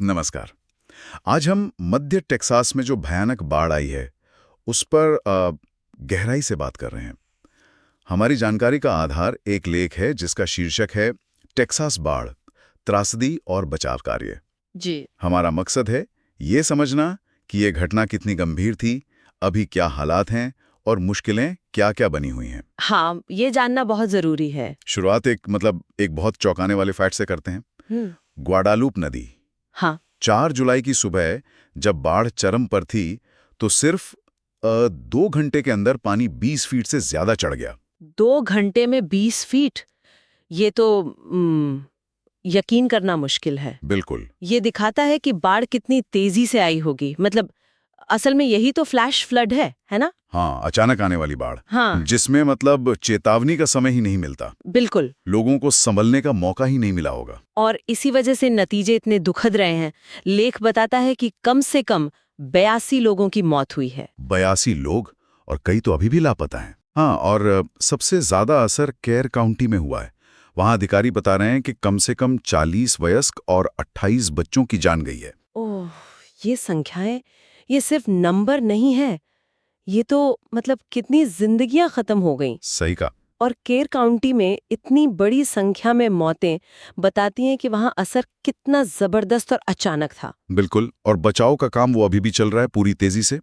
नमस्कार। आज हम मध्य टेक्सास में जो भयानक बाढ़ आई है उस पर गहराई से बात कर रहे हैं। हमारी जानकारी का आधार एक लेख है जिसका शीर्षक है टेक्सास बाढ़, त्रासदी और बचाव कार्य। जी। हमारा मकसद है ये समझना कि ये घटना कितनी गंभीर थी, अभी क्या हालात हैं और मुश्किलें क्या-क्या बनी हुई हैं। हाँ, ये जानना बहुत जरूरी है। शुरुआत एक बहुत चौंकाने वाले फैक्ट से करते हैं। ग्वाडालूप नदी, हाँ। 4 जुलाई की सुबह जब बाढ़ चरम पर थी तो सिर्फ 2 घंटे के अंदर पानी 20 फीट से ज्यादा चढ़ गया। 2 घंटे में 20 फीट? ये तो यकीन करना मुश्किल है। बिल्कुल। ये दिखाता है कि बाढ़ कितनी तेजी से आई होगी। मतलब असल में यही तो फ्लैश फ्लड है ना? हाँ, अचानक आने वाली बाढ़। हाँ। जिसमें मतलब चेतावनी का समय ही नहीं मिलता। बिल्कुल। लोगों को संभलने का मौका ही नहीं मिला होगा। और इसी वजह से नतीजे इतने दुखद रहे हैं। लेख बताता है कि कम से कम 82 लोगों की मौत हुई है। 82 लोग, और कई तो अभी भी लापता हैं। हाँ, और सबसे ज्यादा असर केयर काउंटी में हुआ है। वहां अधिकारी बता रहे हैं कि कम से कम 40 वयस्क और 28 बच्चों की जान गई है। ओह, ये संख्याएं, ये सिर्फ नंबर नहीं है, ये तो मतलब कितनी जिंदगियां खत्म हो गईं। सही कहा। और केर काउंटी में इतनी बड़ी संख्या में मौतें बताती हैं कि वहां असर कितना जबरदस्त और अचानक था। बिल्कुल, और बचाव का काम वो अभी भी चल रहा है पूरी तेजी से।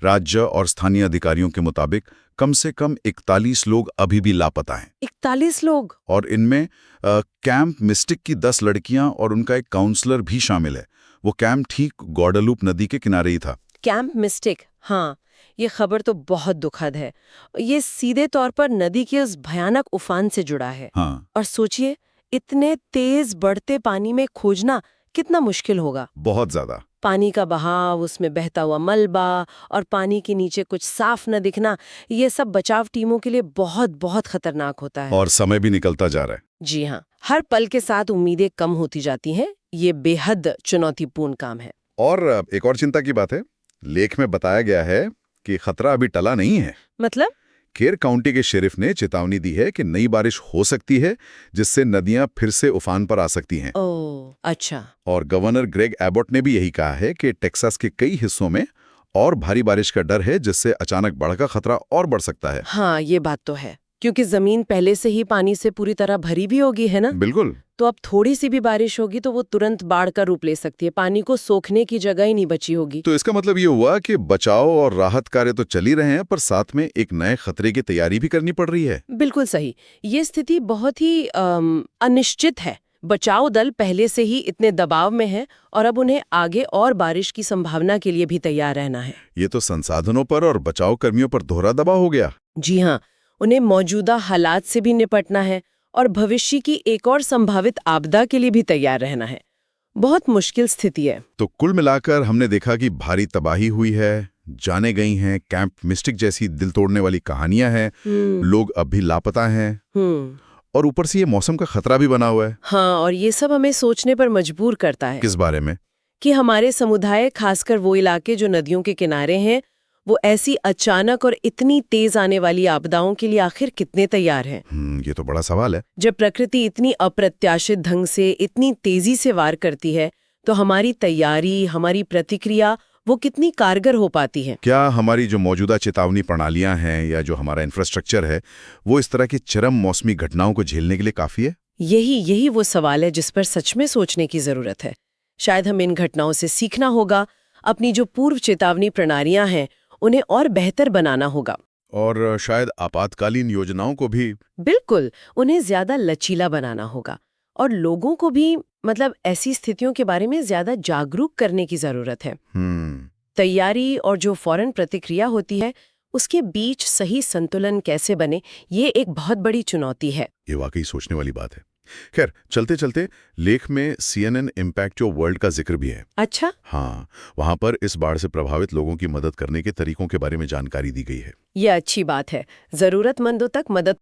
राज्य और स्थानीय अधिकारियों के मुताबिक कम से कम 41 लोग अभी भी लापता हैं। 41 लोग? और इनमें कैंप मिस्टिक की 10 लड़कियां और उनका एक काउंसलर भी शामिल है। वो कैंप ठीक ग्वाडालूप नदी के किनारे ही था। कैंप मिस्टिक, हाँ, ये खबर तो बहुत दुखद है। ये सीधे तौर पर नदी के उस भयानक उफान से जुड़ा है। हाँ। और सोचिए, इतने तेज बढ़ते पानी में खोजना कितना मुश्किल होगा। बहुत ज्यादा। पानी का बहाव, उसमें बहता हुआ मलबा और पानी के नीचे कुछ साफ न दिखना, ये सब बचाव टीमों के लिए बहुत बहुत खतरनाक होता है। और समय भी निकलता जा रहा है। जी हाँ, हर पल के साथ उम्मीदें कम होती जाती हैं। ये बेहद चुनौतीपूर्ण काम है। और एक और चिंता की बात है, लेख में बताया गया है कि खतरा अभी टला नहीं है। मतलब? केर काउंटी के शेरिफ ने चेतावनी दी है कि नई बारिश हो सकती है, जिससे नदियां फिर से उफान पर आ सकती हैं। ओह, अच्छा। और गवर्नर ग्रेग एबॉट ने भी यही कहा है कि टेक्सास के कई हिस्सों में और भारी बारिश का डर है, जिससे अचानक बाढ़ का खतरा और बढ़ सकता है। हाँ, ये बात तो है, क्योंकि जमीन पहले से ही पानी से पूरी तरह भरी भी होगी, है ना? बिल्कुल। तो अब थोड़ी सी भी बारिश होगी तो वो तुरंत बाढ़ का रूप ले सकती है। पानी को सोखने की जगह ही नहीं बची होगी। तो इसका मतलब ये हुआ कि बचाव और राहत कार्य तो चल ही रहे हैं, पर साथ में एक नए खतरे की तैयारी भी करनी पड़ रही है। बिल्कुल सही। ये स्थिति बहुत ही अनिश्चित है। बचाव दल पहले से ही इतने दबाव में है और अब उन्हें आगे और बारिश की संभावना के लिए भी तैयार रहना है। ये तो संसाधनों पर और बचाव कर्मियों पर दोहरा दबाव हो गया। जी हाँ, उन्हें मौजूदा हालात से भी निपटना है और भविष्य की एक और संभावित आपदा के लिए भी तैयार रहना है। बहुत मुश्किल स्थिति है। तो कुल मिलाकर हमने देखा कि भारी तबाही हुई है, जाने गई हैं, कैंप मिस्टिक जैसी दिल तोड़ने वाली कहानियां हैं, लोग अब भी लापता हैं, और ऊपर से ये मौसम का खतरा भी बना हुआ है। हाँ, और ये सब हमें सोचने पर मजबूर करता है। किस बारे में? कि हमारे समुदाय, खासकर वो इलाके जो नदियों के किनारे हैं, वो ऐसी अचानक और इतनी तेज आने वाली आपदाओं के लिए आखिर कितने तैयार हैं? ये तो बड़ा सवाल है। जब प्रकृति इतनी अप्रत्याशित ढंग से इतनी तेजी से वार करती है, तो हमारी तैयारी, हमारी प्रतिक्रिया वो कितनी कारगर हो पाती है? क्या हमारी जो मौजूदा चेतावनी प्रणालियां हैं या जो हमारा इंफ्रास्ट्रक्चर है, वो इस तरह की चरम मौसमी घटनाओं को झेलने के लिए काफी है? यही वो सवाल है जिस पर सच में सोचने की जरूरत है। शायद हमें इन घटनाओं से सीखना होगा, अपनी जो पूर्व चेतावनी प्रणालियां हैं उन्हें और बेहतर बनाना होगा। और शायद आपातकालीन योजनाओं को भी। बिल्कुल, उन्हें ज्यादा लचीला बनाना होगा और लोगों को भी ऐसी स्थितियों के बारे में ज्यादा जागरूक करने की जरूरत है। तैयारी और जो फौरन प्रतिक्रिया होती है, उसके बीच सही संतुलन कैसे बने, ये एक बहुत बड़ी चुनौती है। ये वाकई सोचने वाली बात है। खैर, चलते चलते लेख में CNN इम्पैक्ट योर वर्ल्ड का जिक्र भी है। अच्छा? हाँ, वहां पर इस बाढ़ से प्रभावित लोगों की मदद करने के तरीकों के बारे में जानकारी दी गई है। ये अच्छी बात है। जरूरतमंदों तक मदद